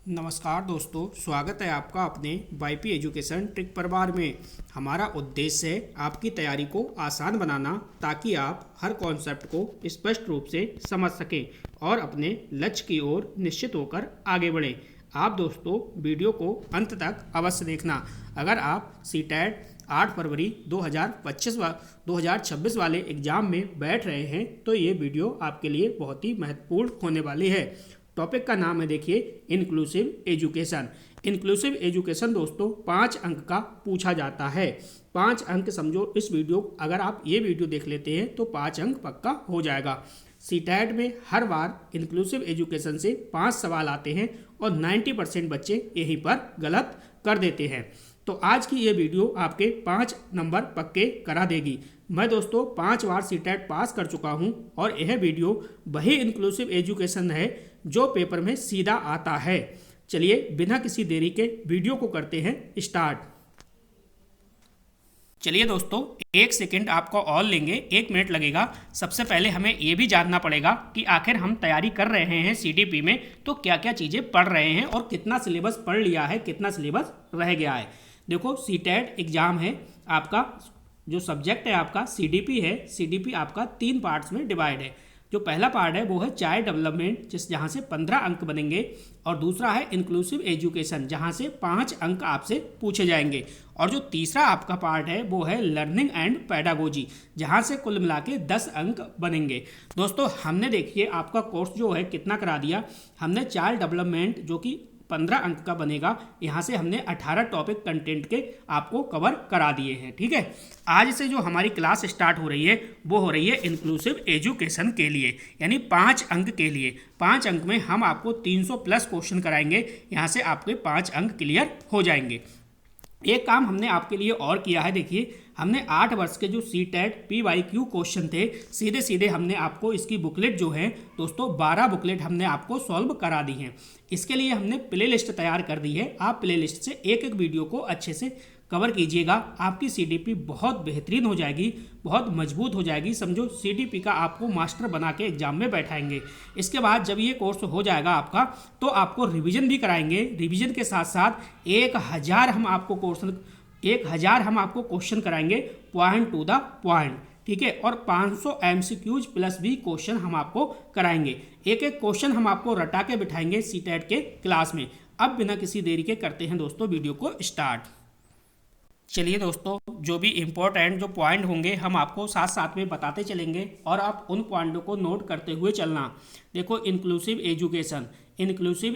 नमस्कार दोस्तों, स्वागत है आपका अपने वाईपी एजुकेशन ट्रिक परिवार में। हमारा उद्देश्य है आपकी तैयारी को आसान बनाना ताकि आप हर कॉन्सेप्ट को स्पष्ट रूप से समझ सकें और अपने लक्ष्य की ओर निश्चित होकर आगे बढ़ें। आप दोस्तों वीडियो को अंत तक अवश्य देखना। अगर आप सीटेट 8 फरवरी 2026 वाले एग्ज़ाम में बैठ रहे हैं तो ये वीडियो आपके लिए बहुत ही महत्वपूर्ण होने वाली है। टॉपिक का नाम है, देखिए, इंक्लूसिव एजुकेशन। इंक्लूसिव एजुकेशन दोस्तों 5 अंक का पूछा जाता है। 5 अंक समझो इस वीडियो, अगर आप ये वीडियो देख लेते हैं तो 5 अंक पक्का हो जाएगा। सीटेट में हर बार इंक्लूसिव एजुकेशन से 5 सवाल आते हैं और 90% बच्चे यहीं पर गलत कर देते हैं। तो आज की ये वीडियो आपके 5 नंबर पक्के करा देगी। मैं दोस्तों 5 बार सीटेट पास कर चुका हूँ और यह वीडियो वही इंक्लूसिव एजुकेशन है जो पेपर में सीधा आता है। चलिए बिना किसी देरी के वीडियो को करते हैं स्टार्ट। चलिए दोस्तों, 1 सेकेंड आपका और लेंगे, 1 मिनट लगेगा। सबसे पहले हमें ये भी जानना पड़ेगा कि आखिर हम तैयारी कर रहे हैं सीडीपी में तो क्या क्या चीज़ें पढ़ रहे हैं और कितना सिलेबस पढ़ लिया है, कितना सिलेबस रह गया है। देखो, सीटेट एग्ज़ाम है आपका, जो सब्जेक्ट है आपका सीडीपी है। सीडीपी आपका 3 पार्ट्स में डिवाइड है। जो पहला पार्ट है वो है चाइल्ड डेवलपमेंट, जहाँ से 15 अंक बनेंगे, और दूसरा है इंक्लूसिव एजुकेशन, जहाँ से 5 अंक आपसे पूछे जाएंगे, और जो तीसरा आपका पार्ट है वो है लर्निंग एंड पेडागोजी, जहाँ से कुल मिला के 10 अंक बनेंगे। दोस्तों हमने देखिए आपका कोर्स जो है कितना करा दिया। हमने चाइल्ड डेवलपमेंट जो कि 15 अंक का बनेगा, यहाँ से हमने 18 टॉपिक कंटेंट के आपको कवर करा दिए हैं। ठीक है, आज से जो हमारी क्लास स्टार्ट हो रही है वो हो रही है इंक्लूसिव एजुकेशन के लिए, यानी 5 अंक के लिए। 5 अंक में हम आपको 300 प्लस क्वेश्चन कराएंगे, यहाँ से आपके 5 अंक क्लियर हो जाएंगे। एक काम हमने आपके लिए और किया है, देखिए, हमने 8 वर्ष के जो सीटेट PYQ क्वेश्चन थे, सीधे सीधे हमने आपको इसकी बुकलेट जो है दोस्तों 12 बुकलेट हमने आपको सॉल्व करा दी हैं। इसके लिए हमने प्ले लिस्ट तैयार कर दी है। आप प्ले लिस्ट से एक एक वीडियो को अच्छे से कवर कीजिएगा। आपकी सीडीपी बहुत बेहतरीन हो जाएगी, बहुत मजबूत हो जाएगी। समझो सीडीपी का आपको मास्टर बना के एग्जाम में बैठाएंगे। इसके बाद जब ये कोर्स हो जाएगा आपका तो आपको रिवीजन भी कराएंगे। रिवीजन के साथ साथ 1000 हम आपको क्वेश्चन कराएंगे पॉइंट टू द पॉइंट। ठीक है, और 500 MCQs प्लस भी क्वेश्चन हम आपको कराएंगे। एक एक क्वेश्चन हम आपको रटा के बिठाएंगे सीटेट के क्लास में। अब बिना किसी देरी के करते हैं दोस्तों वीडियो को स्टार्ट। चलिए दोस्तों, जो भी इम्पोर्टेंट जो पॉइंट होंगे हम आपको साथ साथ में बताते चलेंगे और आप उन पॉइंटों को नोट करते हुए चलना। देखो, इंक्लूसिव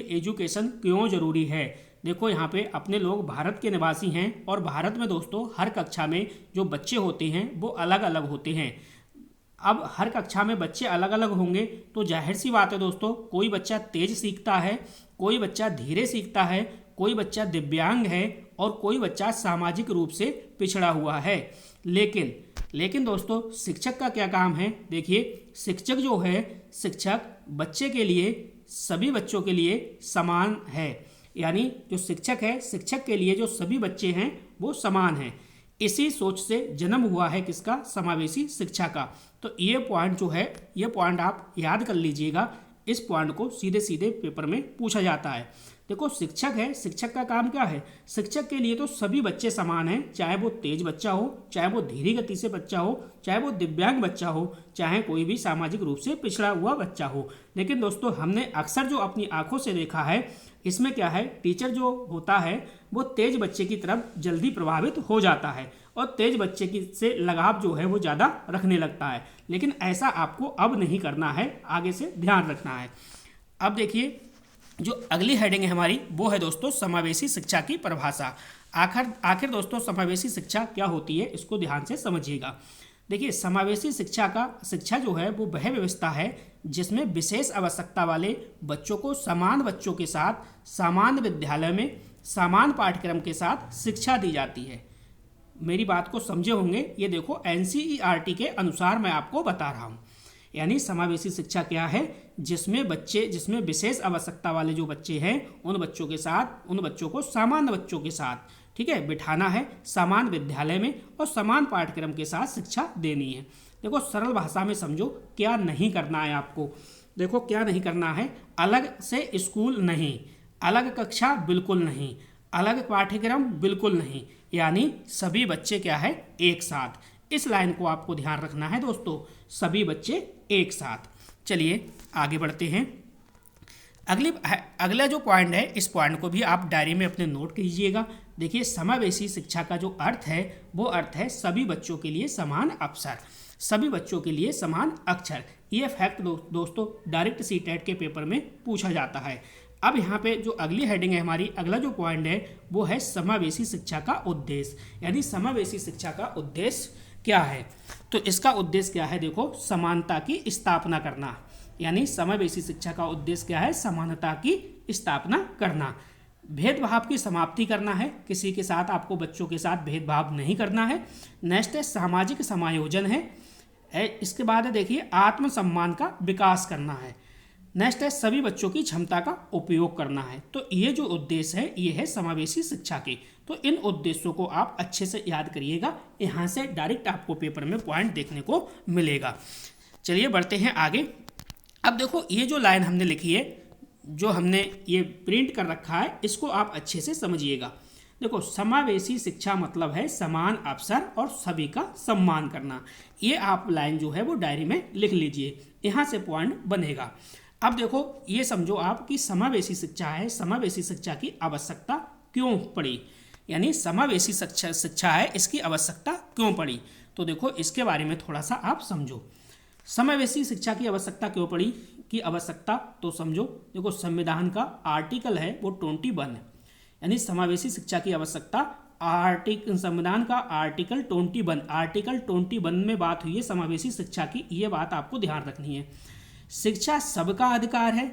एजुकेशन क्यों ज़रूरी है। देखो, यहाँ पे अपने लोग भारत के निवासी हैं और भारत में दोस्तों हर कक्षा में जो बच्चे होते हैं वो अलग अलग होते हैं। अब हर कक्षा में बच्चे अलग अलग होंगे तो जाहिर सी बात है दोस्तों, कोई बच्चा तेज सीखता है, कोई बच्चा धीरे सीखता है, कोई बच्चा दिव्यांग है और कोई बच्चा सामाजिक रूप से पिछड़ा हुआ है। लेकिन दोस्तों शिक्षक का क्या काम है। देखिए, शिक्षक जो है, शिक्षक बच्चे के लिए, सभी बच्चों के लिए समान है। यानी जो शिक्षक है, शिक्षक के लिए जो सभी बच्चे हैं वो समान हैं। इसी सोच से जन्म हुआ है किसका, समावेशी शिक्षा का। तो ये पॉइंट जो है, ये पॉइंट आप याद कर लीजिएगा। इस पॉइंट को सीधे सीधे पेपर में पूछा जाता है। देखो, शिक्षक है, शिक्षक का काम क्या है। शिक्षक के लिए तो सभी बच्चे समान हैं, चाहे वो तेज बच्चा हो, चाहे वो धीरे गति से बच्चा हो, चाहे वो दिव्यांग बच्चा हो, चाहे कोई भी सामाजिक रूप से पिछड़ा हुआ बच्चा हो। लेकिन दोस्तों हमने अक्सर जो अपनी आंखों से देखा है, इसमें क्या है, टीचर जो होता है वो तेज बच्चे की तरफ जल्दी प्रभावित हो जाता है और तेज बच्चे की से लगाव जो है वो ज़्यादा रखने लगता है। लेकिन ऐसा आपको अब नहीं करना है, आगे से ध्यान रखना है। अब देखिए, जो अगली हेडिंग है हमारी वो है दोस्तों समावेशी शिक्षा की परिभाषा। आखिर दोस्तों समावेशी शिक्षा क्या होती है, इसको ध्यान से समझिएगा। देखिए, समावेशी शिक्षा जो है वो वह व्यवस्था है जिसमें विशेष आवश्यकता वाले बच्चों को समान बच्चों के साथ समान विद्यालय में समान पाठ्यक्रम के साथ शिक्षा दी जाती है। मेरी बात को समझे होंगे। ये देखो, NCERT के अनुसार मैं आपको बता रहा हूँ। यानी समावेशी शिक्षा क्या है, जिसमें विशेष आवश्यकता वाले जो बच्चे हैं उन बच्चों को सामान्य बच्चों के साथ, ठीक है, बिठाना है समान विद्यालय में और समान पाठ्यक्रम के साथ शिक्षा देनी है। देखो, सरल भाषा में समझो क्या नहीं करना है आपको। देखो, क्या नहीं करना है, अलग से स्कूल नहीं, अलग कक्षा बिल्कुल नहीं, अलग पाठ्यक्रम बिल्कुल नहीं, यानी सभी बच्चे क्या है, एक साथ। इस लाइन को आपको ध्यान रखना है दोस्तों, सभी बच्चे एक साथ। चलिए आगे बढ़ते हैं। अगला जो पॉइंट है, इस पॉइंट को भी आप डायरी में अपने नोट कीजिएगा। देखिए, समावेशी शिक्षा का जो अर्थ है वो अर्थ है सभी बच्चों के लिए समान अवसर, सभी बच्चों के लिए समान अक्षर। ये फैक्ट दोस्तों डायरेक्ट सीटेट के पेपर में पूछा जाता है। अब यहाँ पे जो अगली हेडिंग है हमारी, अगला जो पॉइंट है वो है समावेशी शिक्षा का उद्देश्य, यानी समावेशी शिक्षा का उद्देश्य क्या है। तो इसका उद्देश्य क्या है, देखो, समानता की स्थापना करना, यानी समावेशी शिक्षा का उद्देश्य क्या है, समानता की स्थापना करना, भेदभाव की समाप्ति करना है, किसी के साथ आपको बच्चों के साथ भेदभाव नहीं करना है। नेक्स्ट है सामाजिक समायोजन है। इसके बाद है देखिए आत्मसम्मान का विकास करना है। नेक्स्ट है सभी बच्चों की क्षमता का उपयोग करना है। तो ये जो उद्देश्य है ये है समावेशी शिक्षा के। तो इन उद्देश्यों को आप अच्छे से याद करिएगा, यहाँ से डायरेक्ट आपको पेपर में पॉइंट देखने को मिलेगा। चलिए बढ़ते हैं आगे। अब देखो, ये जो लाइन हमने लिखी है, जो हमने ये प्रिंट कर रखा है, इसको आप अच्छे से समझिएगा। देखो, समावेशी शिक्षा मतलब है समान अवसर और सभी का सम्मान करना। ये आप लाइन जो है वो डायरी में लिख लीजिए, यहाँ से पॉइंट बनेगा। अब देखो, ये समझो आप कि समावेशी शिक्षा है, समावेशी शिक्षा की आवश्यकता क्यों पड़ी, यानी समावेशी शिक्षा है, इसकी आवश्यकता क्यों पड़ी। तो देखो, इसके बारे में थोड़ा सा आप समझो। समावेशी शिक्षा की आवश्यकता क्यों पड़ी की आवश्यकता तो समझो। देखो, संविधान का आर्टिकल है वो 21 है, यानी समावेशी शिक्षा की आवश्यकता संविधान का आर्टिकल 21 में बात हुई है समावेशी शिक्षा की। ये बात आपको ध्यान रखनी है। शिक्षा सबका अधिकार है,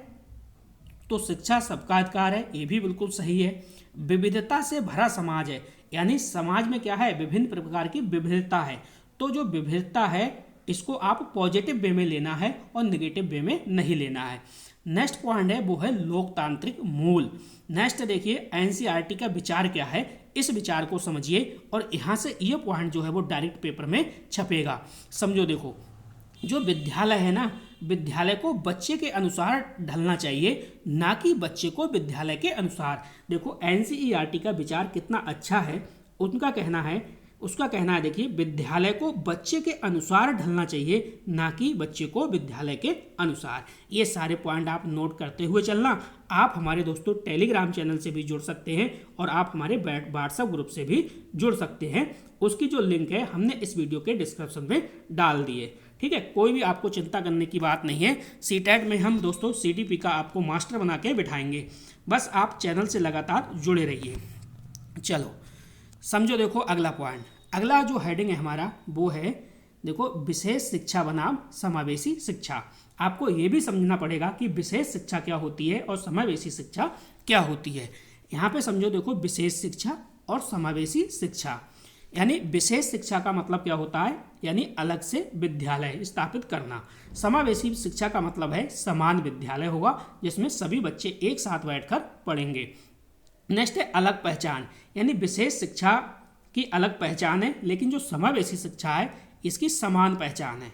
तो शिक्षा सबका अधिकार है, ये भी बिल्कुल सही है। विविधता से भरा समाज है, यानी समाज में क्या है, विभिन्न प्रकार की विविधता है। तो जो विविधता है इसको आप पॉजिटिव वे में लेना है और नेगेटिव वे में नहीं लेना है। नेक्स्ट पॉइंट है वो है लोकतांत्रिक मूल। नेक्स्ट देखिए एनसीईआरटी का विचार क्या है, इस विचार को समझिए और यहाँ से ये पॉइंट जो है वो डायरेक्ट पेपर में छपेगा। समझो, देखो, जो विद्यालय है ना, विद्यालय को बच्चे के अनुसार ढलना चाहिए, ना कि बच्चे को विद्यालय के अनुसार। देखो, एनसीईआरटी का विचार कितना अच्छा है, उसका कहना है देखिए, विद्यालय को बच्चे के अनुसार ढलना चाहिए, ना कि बच्चे को विद्यालय के अनुसार। ये सारे पॉइंट आप नोट करते हुए चलना। आप हमारे दोस्तों टेलीग्राम चैनल से भी जुड़ सकते हैं और आप हमारे व्हाट्सएप ग्रुप से भी जुड़ सकते हैं। उसकी जो लिंक है हमने इस वीडियो के डिस्क्रिप्शन में डाल दी है। ठीक है, कोई भी आपको चिंता करने की बात नहीं है। सीटेट में हम दोस्तों सीटीपी का आपको मास्टर बना के बिठाएंगे, बस आप चैनल से लगातार जुड़े रहिए। चलो समझो, देखो अगला पॉइंट, अगला जो हेडिंग है हमारा वो है देखो विशेष शिक्षा बनाम समावेशी शिक्षा। आपको ये भी समझना पड़ेगा कि विशेष शिक्षा क्या होती है और समावेशी शिक्षा क्या होती है। यहाँ पे समझो, देखो, विशेष शिक्षा और समावेशी शिक्षा, यानी विशेष शिक्षा का मतलब क्या होता है, यानी अलग से विद्यालय स्थापित करना। समावेशी शिक्षा का मतलब है समान विद्यालय होगा जिसमें सभी बच्चे एक साथ बैठकर पढ़ेंगे। नेक्स्ट है अलग पहचान, यानी विशेष शिक्षा की अलग पहचान है, लेकिन जो समावेशी शिक्षा है इसकी समान पहचान है।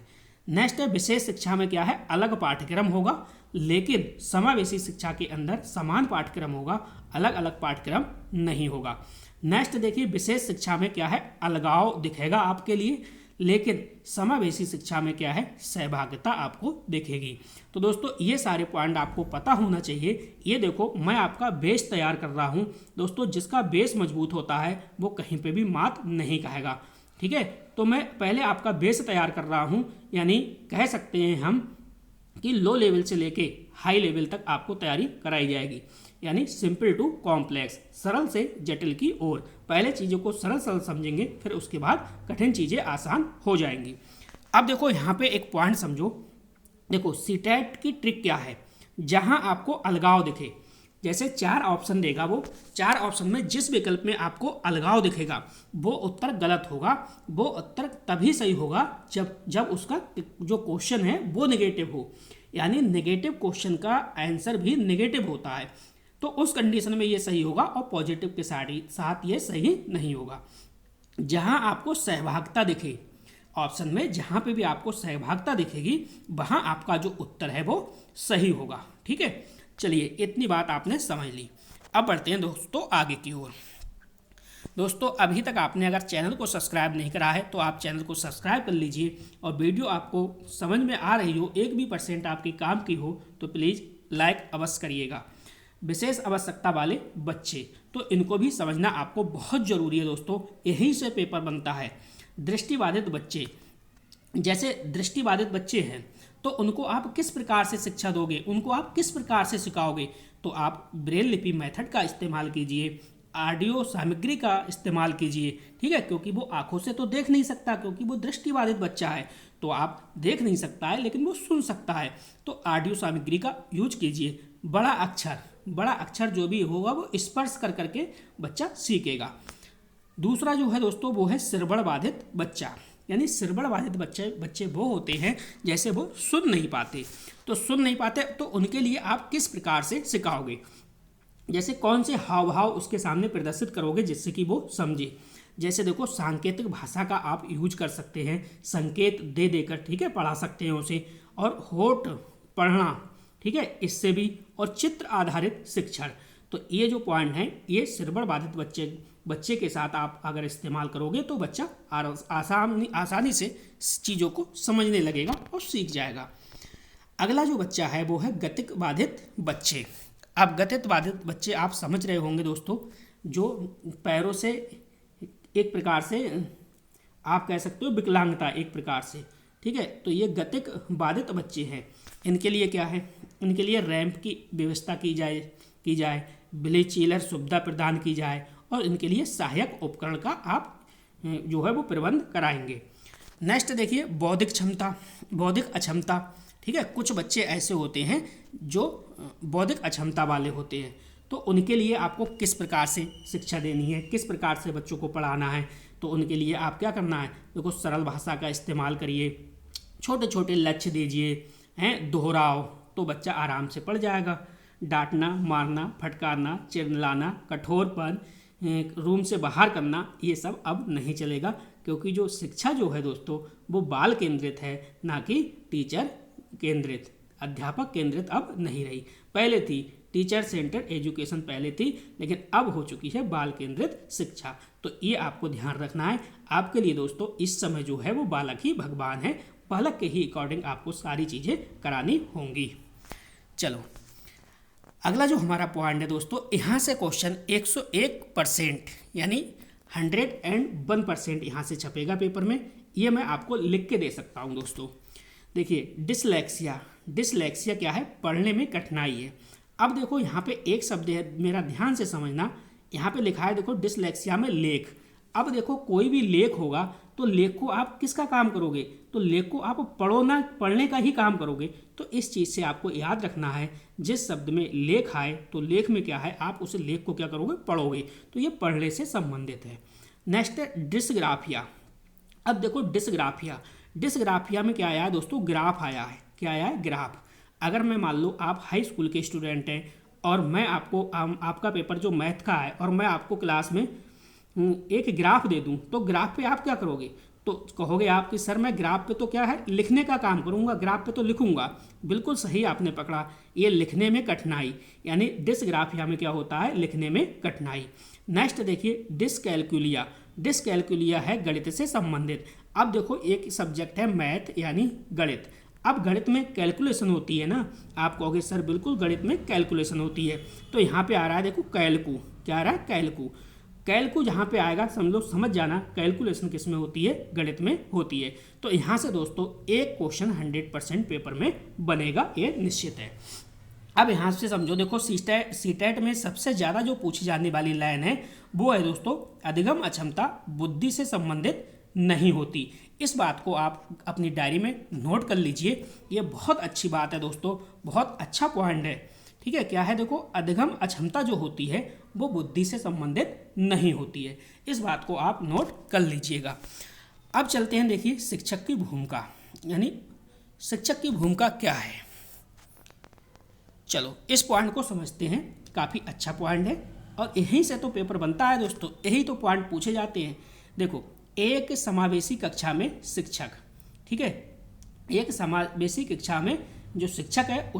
नेक्स्ट है विशेष शिक्षा में क्या है, अलग पाठ्यक्रम होगा, लेकिन समावेशी शिक्षा के अंदर समान पाठ्यक्रम होगा, अलग अलग पाठ्यक्रम नहीं होगा। नेक्स्ट देखिए, विशेष शिक्षा में क्या है, अलगाव दिखेगा आपके लिए, लेकिन समावेशी शिक्षा में क्या है, सहभागिता आपको दिखेगी। तो दोस्तों ये सारे पॉइंट आपको पता होना चाहिए। ये देखो, मैं आपका बेस तैयार कर रहा हूँ दोस्तों, जिसका बेस मजबूत होता है वो कहीं पे भी मात नहीं खाएगा। ठीक है, तो मैं पहले आपका बेस तैयार कर रहा हूँ, यानी कह सकते हैं हम कि लो लेवल से लेके हाई लेवल तक आपको तैयारी कराई जाएगी, यानी सिंपल टू कॉम्प्लेक्स, सरल से जटिल की ओर। पहले चीज़ों को सरल सरल समझेंगे, फिर उसके बाद कठिन चीज़ें आसान हो जाएंगी। अब देखो यहाँ पे एक पॉइंट समझो, देखो सीटेट की ट्रिक क्या है, जहाँ आपको अलगाव दिखे, जैसे 4 ऑप्शन देगा, वो 4 ऑप्शन में जिस विकल्प में आपको अलगाव दिखेगा वो उत्तर गलत होगा। वो उत्तर तभी सही होगा जब उसका जो क्वेश्चन है वो नेगेटिव हो, यानी नेगेटिव क्वेश्चन का आंसर भी नेगेटिव होता है, तो उस कंडीशन में ये सही होगा और पॉजिटिव के साथ ये सही नहीं होगा। जहाँ आपको सहभागिता दिखे, ऑप्शन में जहाँ पे भी आपको सहभागिता दिखेगी वहाँ आपका जो उत्तर है वो सही होगा। ठीक है, चलिए इतनी बात आपने समझ ली। अब बढ़ते हैं दोस्तों आगे की ओर। दोस्तों अभी तक आपने अगर चैनल को सब्सक्राइब नहीं करा है तो आप चैनल को सब्सक्राइब कर लीजिए, और वीडियो आपको समझ में आ रही हो, 1% आपके काम की हो तो प्लीज़ लाइक अवश्य करिएगा। विशेष आवश्यकता वाले बच्चे, तो इनको भी समझना आपको बहुत ज़रूरी है दोस्तों, यहीं से पेपर बनता है। दृष्टिबाधित बच्चे, जैसे दृष्टिबाधित बच्चे हैं तो उनको आप किस प्रकार से शिक्षा दोगे, उनको आप किस प्रकार से सिखाओगे, तो आप ब्रेल लिपि मेथड का इस्तेमाल कीजिए, ऑडियो सामग्री का इस्तेमाल कीजिए, ठीक है, क्योंकि वो आंखों से तो देख नहीं सकता, क्योंकि वो दृष्टिबाधित बच्चा है, तो आप देख नहीं सकता है लेकिन वो सुन सकता है, तो ऑडियो सामग्री का यूज कीजिए। बड़ा अक्षर जो भी होगा वो स्पर्श कर करके बच्चा सीखेगा। दूसरा जो है दोस्तों वो है श्रवण बाधित बच्चा, यानी श्रवण बाधित बच्चे वो होते हैं जैसे वो सुन नहीं पाते, तो उनके लिए आप किस प्रकार से सिखाओगे, जैसे कौन से हाव भाव उसके सामने प्रदर्शित करोगे जिससे कि वो समझे। जैसे देखो सांकेतिक भाषा का आप यूज कर सकते हैं, संकेत दे देकर, ठीक है, पढ़ा सकते हैं उसे, और होठ पढ़ना, ठीक है, इससे भी, और चित्र आधारित शिक्षण। तो ये जो पॉइंट हैं ये श्रवण बाधित बच्चे के साथ आप अगर इस्तेमाल करोगे तो बच्चा आसानी से चीज़ों को समझने लगेगा और सीख जाएगा। अगला जो बच्चा है वो है गतिक बाधित बच्चे। अब गतिक बाधित बच्चे आप समझ रहे होंगे दोस्तों, जो पैरों से एक प्रकार से आप कह सकते हो विकलांगता एक प्रकार से, ठीक है, तो ये गतिक बाधित बच्चे हैं। इनके लिए क्या है, इनके लिए रैंप की व्यवस्था की जाए, व्हीलचेयर सुविधा प्रदान की जाए, और इनके लिए सहायक उपकरण का आप जो है वो प्रबंध कराएंगे। नेक्स्ट देखिए बौद्धिक अक्षमता, ठीक है, कुछ बच्चे ऐसे होते हैं जो बौद्धिक अक्षमता वाले होते हैं, तो उनके लिए आपको किस प्रकार से शिक्षा देनी है, किस प्रकार से बच्चों को पढ़ाना है, तो उनके लिए आप क्या करना है, देखो सरल भाषा का इस्तेमाल करिए, छोटे छोटे लक्ष्य दीजिए, हैं, दोहराओ, तो बच्चा आराम से पढ़ जाएगा। डांटना, मारना, फटकारना, चिल्लाना, कठोरपन, रूम से बाहर करना, ये सब अब नहीं चलेगा, क्योंकि जो शिक्षा जो है दोस्तों वो बाल केंद्रित है, ना कि टीचर केंद्रित, अध्यापक केंद्रित अब नहीं रही। पहले थी टीचर सेंटर्ड एजुकेशन, पहले थी, लेकिन अब हो चुकी है बाल केंद्रित शिक्षा। तो ये आपको ध्यान रखना है। आपके लिए दोस्तों इस समय जो है वो बालक ही भगवान है, बालक के ही अकॉर्डिंग आपको सारी चीज़ें करानी होंगी। चलो अगला जो हमारा पॉइंट है दोस्तों, यहाँ से क्वेश्चन 101% यानी 101% यहाँ से छपेगा पेपर में, ये मैं आपको लिख के दे सकता हूँ दोस्तों। देखिए डिसलेक्सिया क्या है, पढ़ने में कठिनाई है। अब देखो यहाँ पे एक शब्द है, मेरा ध्यान से समझना, यहाँ पे लिखा है देखो डिसलेक्सिया में लेख। अब देखो कोई भी लेख होगा तो लेख को आप किसका काम करोगे, तो लेख को आप पढ़ने का ही काम करोगे। तो इस चीज़ से आपको याद रखना है, जिस शब्द में लेख आए तो लेख में क्या है, आप उस लेख को क्या करोगे, पढ़ोगे, तो ये पढ़ने से संबंधित है। नेक्स्ट है डिस्ग्राफिया। अब देखो डिस्ग्राफिया में क्या आया है दोस्तों, ग्राफ आया है। क्या आया है, ग्राफ। अगर मैं मान लो आप हाई स्कूल के स्टूडेंट हैं और मैं आपको आपका पेपर जो मैथ का है और मैं आपको क्लास में एक ग्राफ दे दूं, तो ग्राफ पे आप क्या करोगे, तो कहोगे आप कि सर मैं ग्राफ पे तो क्या है लिखने का काम करूंगा, ग्राफ पे तो लिखूंगा। बिल्कुल सही आपने पकड़ा, ये लिखने में कठिनाई, यानी डिस्ग्राफिया में क्या होता है, लिखने में कठिनाई। नेक्स्ट देखिए डिस्कैलकुलिया है गणित से संबंधित। अब देखो एक सब्जेक्ट है मैथ यानी गणित। अब गणित में कैलकुलेशन होती है ना, आप कहोगे सर बिल्कुल गणित में कैलकुलेशन होती है, तो यहाँ पे आ रहा है देखो कैलकू। क्या आ रहा है, कैलकू जहाँ पे आएगा समझ जाना कैलकुलेशन किस में होती है, गणित में होती है। तो यहाँ से दोस्तों एक क्वेश्चन 100% पेपर में बनेगा, ये निश्चित है। अब यहाँ से समझो, देखो सीटेट में सबसे ज़्यादा जो पूछी जाने वाली लाइन है वो है दोस्तों, अधिगम अक्षमता बुद्धि से संबंधित नहीं होती। इस बात को आप अपनी डायरी में नोट कर लीजिए, ये बहुत अच्छी बात है दोस्तों, बहुत अच्छा पॉइंट है। ठीक है, क्या है देखो, अधिगम अक्षमता जो होती है वो बुद्धि से संबंधित नहीं होती है, इस बात को आप नोट कर लीजिएगा। अब चलते हैं, देखिए शिक्षक की भूमिका, यानी शिक्षक की भूमिका क्या है। चलो इस पॉइंट को समझते हैं, काफ़ी अच्छा पॉइंट है और यहीं से तो पेपर बनता है दोस्तों, यही तो पॉइंट पूछे जाते हैं। देखो एक समावेशी कक्षा में शिक्षक, ठीक है, एक समावेशी कक्षा में जो शिक्षक है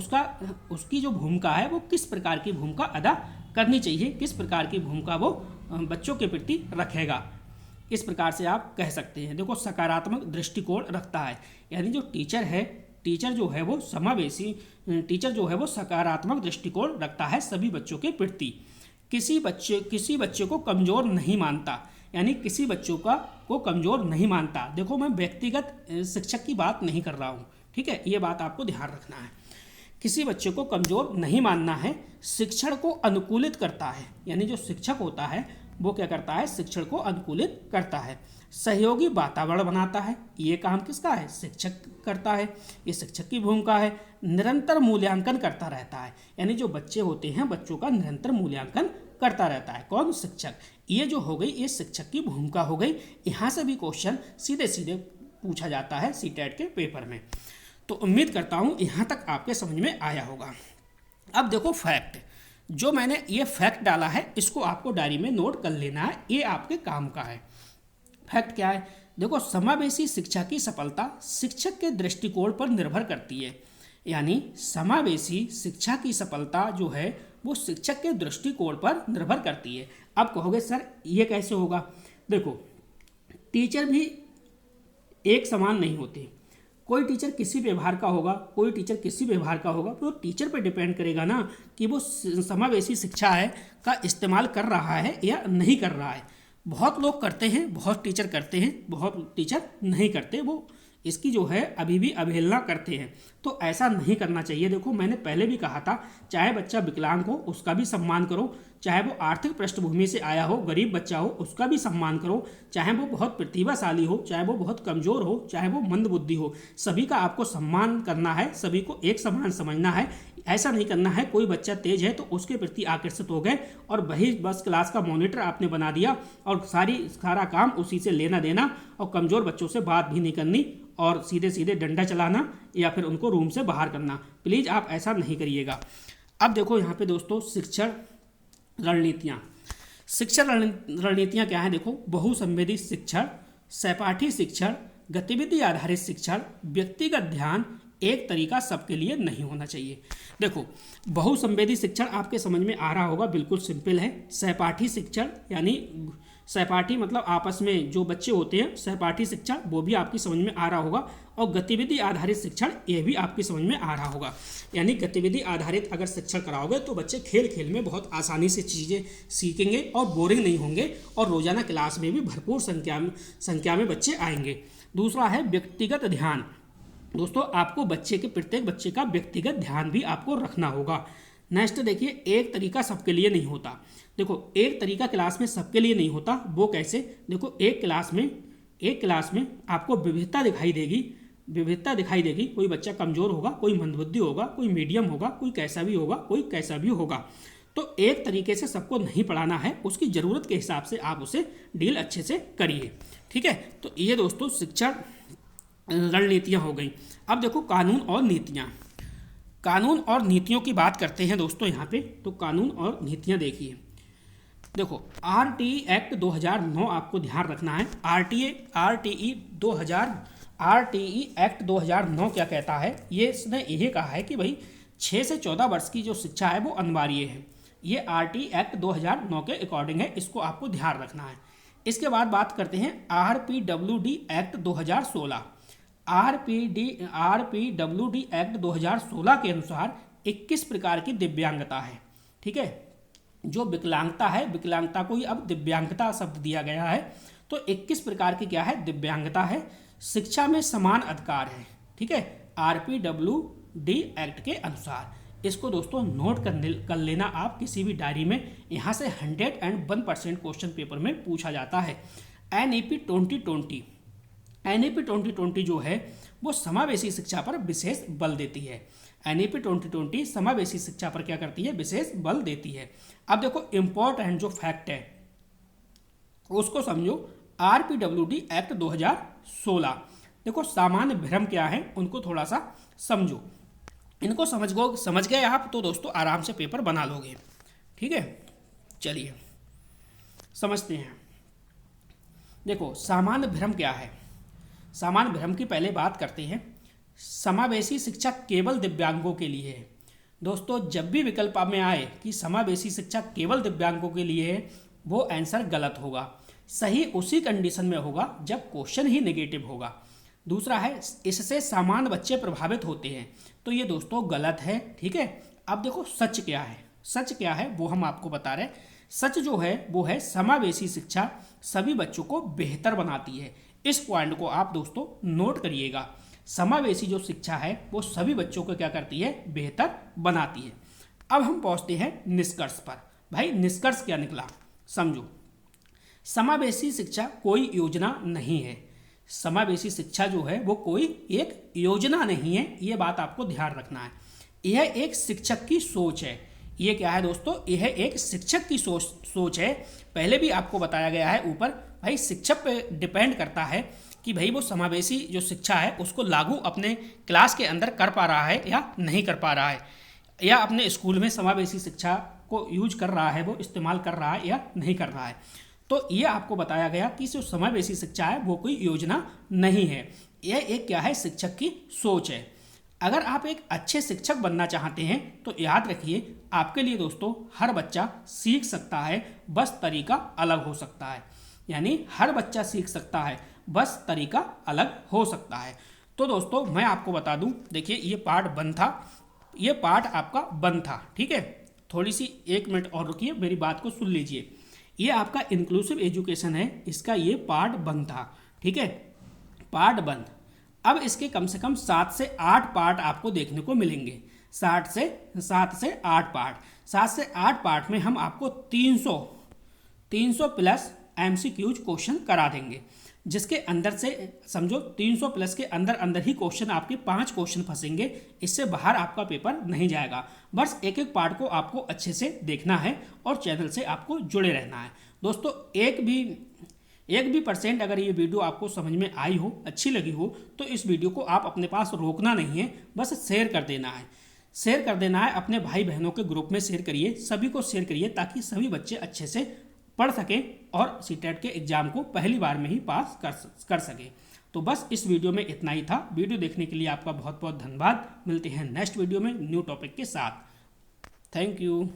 उसकी जो भूमिका है वो किस प्रकार की भूमिका अदा करनी चाहिए, किस प्रकार की भूमिका वो बच्चों के प्रति रखेगा, इस प्रकार से आप कह सकते हैं। देखो सकारात्मक दृष्टिकोण रखता है, यानी जो टीचर है, टीचर जो है वो समावेशी, टीचर जो है वो सकारात्मक दृष्टिकोण रखता है सभी बच्चों के प्रति। किसी बच्चे को कमज़ोर नहीं मानता, यानी किसी बच्चों को कमज़ोर नहीं मानता। देखो मैं व्यक्तिगत शिक्षक की बात नहीं कर रहा हूँ, ठीक है, ये बात आपको ध्यान रखना है। किसी बच्चे को कमज़ोर नहीं मानना है, शिक्षण को अनुकूलित करता है, यानी जो शिक्षक होता है वो क्या करता है, शिक्षण को अनुकूलित करता है। सहयोगी वातावरण बनाता है, ये काम किसका है, शिक्षक करता है, ये शिक्षक की भूमिका है। निरंतर मूल्यांकन करता रहता है, यानी जो बच्चे होते हैं बच्चों का निरंतर मूल्यांकन करता रहता है, कौन, शिक्षक। ये जो हो गई ये शिक्षक की भूमिका हो गई। यहाँ से भी क्वेश्चन सीधे सीधे पूछा जाता है सीटेट के पेपर में। तो उम्मीद करता हूँ यहाँ तक आपके समझ में आया होगा। अब देखो फैक्ट, जो मैंने ये फैक्ट डाला है इसको आपको डायरी में नोट कर लेना है, ये आपके काम का है। फैक्ट क्या है, देखो समावेशी शिक्षा की सफलता शिक्षक के दृष्टिकोण पर निर्भर करती है, यानी समावेशी शिक्षा की सफलता जो है वो शिक्षक के दृष्टिकोण पर निर्भर करती है। अब कहोगे सर ये कैसे होगा, देखो टीचर भी एक समान नहीं होते, कोई टीचर किसी व्यवहार का होगा, कोई टीचर किसी व्यवहार का होगा, तो टीचर पर डिपेंड करेगा ना कि वो समावेशी शिक्षा है का इस्तेमाल कर रहा है या नहीं कर रहा है। बहुत लोग करते हैं, बहुत टीचर करते हैं, बहुत टीचर नहीं करते, वो इसकी जो है अभी भी अवहेलना करते हैं। तो ऐसा नहीं करना चाहिए। देखो मैंने पहले भी कहा था, चाहे बच्चा विकलांग हो उसका भी सम्मान करो, चाहे वो आर्थिक पृष्ठभूमि से आया हो, गरीब बच्चा हो उसका भी सम्मान करो, चाहे वो बहुत प्रतिभाशाली हो, चाहे वो बहुत कमज़ोर हो, चाहे वो मंदबुद्धि हो, सभी का आपको सम्मान करना है, सभी को एक समान समझना है। ऐसा नहीं करना है कोई बच्चा तेज है तो उसके प्रति आकर्षित हो गए और वही बस क्लास का मॉनिटर आपने बना दिया और सारा काम उसी से लेना देना, और कमज़ोर बच्चों से बात भी नहीं करनी और सीधे सीधे डंडा चलाना या फिर उनको रूम से बाहर करना। प्लीज़ आप ऐसा नहीं करिएगा। अब देखो यहाँ पे दोस्तों शिक्षण रणनीतियाँ, शिक्षण रणनीतियाँ क्या हैं, देखो बहुसंवेदी शिक्षण, सहपाठी शिक्षण, गतिविधि आधारित शिक्षण, व्यक्तिगत ध्यान, एक तरीका सबके लिए नहीं होना चाहिए। देखो बहुसंवेदी शिक्षण आपके समझ में आ रहा होगा, बिल्कुल सिंपल है। सहपाठी शिक्षण यानी सहपाठी मतलब आपस में जो बच्चे होते हैं, सहपाठी शिक्षण वो भी आपकी समझ में आ रहा होगा, और गतिविधि आधारित शिक्षण ये भी आपकी समझ में आ रहा होगा। यानी गतिविधि आधारित अगर शिक्षण कराओगे तो बच्चे खेल खेल में बहुत आसानी से चीज़ें सीखेंगे और बोरिंग नहीं होंगे, और रोजाना क्लास में भी भरपूर संख्या में बच्चे आएंगे। दूसरा है व्यक्तिगत ध्यान। दोस्तों आपको प्रत्येक बच्चे का व्यक्तिगत ध्यान भी आपको रखना होगा। नेक्स्ट देखिए, एक तरीका सबके लिए नहीं होता। देखो एक तरीका क्लास में सबके लिए नहीं होता, वो कैसे, देखो एक क्लास में आपको विविधता दिखाई देगी। कोई बच्चा कमज़ोर होगा, कोई मंदबुद्धि होगा, कोई मीडियम होगा, कोई कैसा भी होगा, कोई कैसा भी होगा। तो एक तरीके से सबको नहीं पढ़ाना है, उसकी ज़रूरत के हिसाब से आप उसे डील अच्छे से करिए, ठीक है। तो ये दोस्तों शिक्षण रणनीतियाँ हो गई। अब देखो कानून और नीतियों की बात करते हैं दोस्तों यहाँ पे। तो कानून और नीतियाँ देखिए, देखो आरटीई एक्ट 2009 आपको ध्यान रखना है। आरटीई एक्ट 2009 क्या कहता है, ये इसने यही कहा है कि भाई 6 से 14 वर्ष की जो शिक्षा है वो अनिवार्य है। ये आरटीई एक्ट 2009 के अकॉर्डिंग है, इसको आपको ध्यान रखना है। इसके बाद बात करते हैं आरपीडब्ल्यूडी एक्ट 2016। आरपीडब्ल्यूडी एक्ट 2016 के अनुसार 21 प्रकार की दिव्यांगता है, ठीक है। जो विकलांगता है, विकलांगता को ही अब दिव्यांगता शब्द दिया गया है। तो 21 प्रकार की क्या है, दिव्यांगता है। शिक्षा में समान अधिकार है, ठीक है, आरपीडब्ल्यूडी एक्ट के अनुसार। इसको दोस्तों नोट कर लेना आप किसी भी डायरी में, यहाँ से 101% क्वेश्चन पेपर में पूछा जाता है। एनईपी 2020 जो है वो समावेशी शिक्षा पर विशेष बल देती है। एनईपी 2020 समावेशी शिक्षा पर क्या करती है, विशेष बल देती है। अब देखो इम्पोर्टेंट जो फैक्ट है उसको समझो। आरपीडब्ल्यूडी एक्ट 2016, देखो सामान्य भ्रम क्या है उनको थोड़ा सा समझो। इनको समझ गए आप तो दोस्तों आराम से पेपर बना लोगे, ठीक है। चलिए समझते हैं। देखो सामान्य भ्रम क्या है, सामान्य भ्रम की पहले बात करते हैं। समावेशी शिक्षा केवल दिव्यांगों के लिए है। दोस्तों जब भी विकल्प में आए कि समावेशी शिक्षा केवल दिव्यांगों के लिए है, वो आंसर गलत होगा। सही उसी कंडीशन में होगा जब क्वेश्चन ही नेगेटिव होगा। दूसरा है इससे सामान्य बच्चे प्रभावित होते हैं, तो ये दोस्तों गलत है। ठीक है, अब देखो सच क्या है। सच क्या है वो हम आपको बता रहे हैं। सच जो है वो है समावेशी शिक्षा सभी बच्चों को बेहतर बनाती है। इस पॉइंट को आप दोस्तों नोट करिएगा। समावेशी जो शिक्षा है वो सभी बच्चों को क्या करती है, बेहतर बनाती है। अब हम पहुंचते हैं निष्कर्ष पर। भाई निष्कर्ष क्या निकला समझो। समावेशी शिक्षा कोई योजना नहीं है। समावेशी शिक्षा जो है वो कोई एक योजना नहीं है, ये बात आपको ध्यान रखना है। यह एक शिक्षक की सोच है। ये क्या है दोस्तों, यह एक शिक्षक की सोच है। पहले भी आपको बताया गया है ऊपर, भाई शिक्षक पे डिपेंड करता है कि भाई वो समावेशी जो शिक्षा है उसको लागू अपने क्लास के अंदर कर पा रहा है या नहीं कर पा रहा है, या अपने स्कूल में समावेशी शिक्षा को यूज कर रहा है, वो इस्तेमाल कर रहा है या नहीं कर रहा है। तो ये आपको बताया गया कि जो समावेशी शिक्षा है वो कोई योजना नहीं है, यह एक क्या है, शिक्षक की सोच है। अगर आप एक अच्छे शिक्षक बनना चाहते हैं तो याद रखिए आपके लिए दोस्तों हर बच्चा सीख सकता है, बस तरीका अलग हो सकता है। यानी हर बच्चा सीख सकता है, बस तरीका अलग हो सकता है। तो दोस्तों मैं आपको बता दूं, देखिए ये पार्ट वन था, ये पार्ट आपका वन था। ठीक है, थोड़ी सी 1 मिनट और रुकिए, मेरी बात को सुन लीजिए। ये आपका इंक्लूसिव एजुकेशन है, इसका ये पार्ट वन था। ठीक है, पार्ट वन। अब इसके कम से कम 7 से 8 पार्ट आपको देखने को मिलेंगे। 7 से 8 पार्ट। 7 से 8 पार्ट में हम आपको 300 प्लस MCQs क्वेश्चन करा देंगे, जिसके अंदर से समझो 300 प्लस के अंदर अंदर ही क्वेश्चन आपके 5 क्वेश्चन फंसेंगे। इससे बाहर आपका पेपर नहीं जाएगा। बस एक एक पार्ट को आपको अच्छे से देखना है और चैनल से आपको जुड़े रहना है। दोस्तों एक भी % अगर ये वीडियो आपको समझ में आई हो, अच्छी लगी हो, तो इस वीडियो को आप अपने पास रोकना नहीं है, बस शेयर कर देना है। शेयर कर देना है, अपने भाई बहनों के ग्रुप में शेयर करिए, सभी को शेयर करिए, ताकि सभी बच्चे अच्छे से पढ़ सकें और सीटेट के एग्जाम को पहली बार में ही पास कर सकें। तो बस इस वीडियो में इतना ही था। वीडियो देखने के लिए आपका बहुत बहुत धन्यवाद। मिलते हैं नेक्स्ट वीडियो में न्यू टॉपिक के साथ। Thank you.